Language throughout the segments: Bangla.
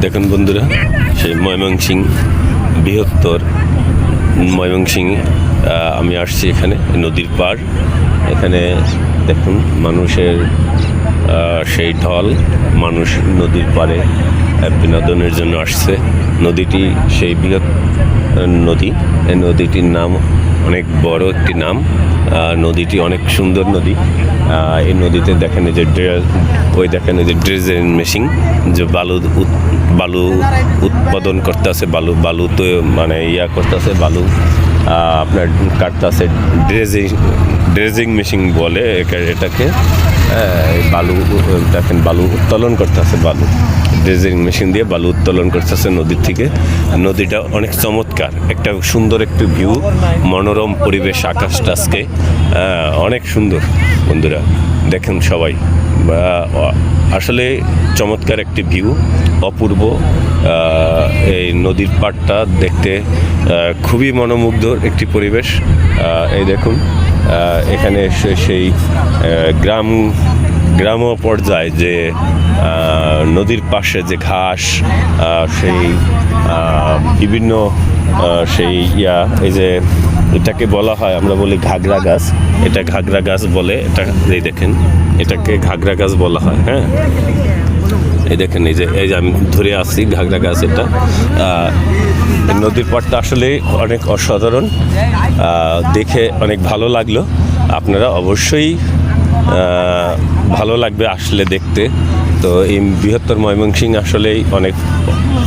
দেখুন বন্ধুরা, সেই ময়মনসিংহ বৃহত্তর ময়মনসিংহ আমি আসছি এখানে নদীর পাড়। এখানে দেখুন মানুষের সেই ঢল, মানুষ নদীর পাড়ে বিনোদনের জন্য আসছে। নদীটি সেই বৃহৎ নদী, এই নদীটির নাম অনেক বড় একটি নাম। নদীটি অনেক সুন্দর নদী। এই নদীতে দেখেন যে দেখেন যে ড্রেজিং মেশিন, যে বালু উৎপাদন করতে আছে, বালু তো মানে করতে আছে, বালু আপনার কাটতে আছে। ড্রেজিং মেশিন বলে এটাকে। বালু দেখেন, বালু উত্তোলন করতে আছে, ড্রেজিং মেশিন দিয়ে বালু উত্তোলন করতেছে নদীর থেকে। নদীটা অনেক চমৎকার, একটা সুন্দর একটু ভিউ, মনোরম পরিবেশ, আকাশটা আজকে অনেক সুন্দর। বন্ধুরা দেখেন সবাই, আসলে চমৎকার একটি ভিউ, অপূর্ব। এই নদীর পাড়টা দেখতে খুবই মনোমুগ্ধর একটি পরিবেশ। এই দেখুন এখানে সেই গ্রাম পর্যায়ে যে নদীর পাশে যে ঘাস, সেই বিভিন্ন সেই এই যে এটাকে বলা হয়, আমরা বলি ঘাগরা গাছ। এটা ঘাগরা গাছ বলে, এটা এই দেখেন, এটাকে ঘাগরা গাছ বলা হয়। হ্যাঁ, এই দেখেন, এই যে আমি ধরে আসছি ঘাগরা গাছ। এটা নদীর পাড়টা আসলে অনেক অসাধারণ, দেখে অনেক ভালো লাগলো। আপনারা অবশ্যই ভালো লাগবে আসলে দেখতে। তো এই বৃহত্তর ময়মনসিংহ আসলেই অনেক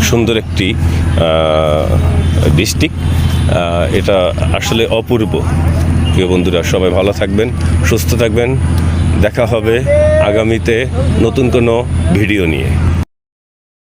সুন্দর একটি ডিস্ট্রিক্ট। এটা আসলে অপূর্ব। প্রিয় বন্ধুরা, সবাই ভালো থাকবেন, সুস্থ থাকবেন। দেখা হবে আগামীতে নতুন কোনো ভিডিও নিয়ে।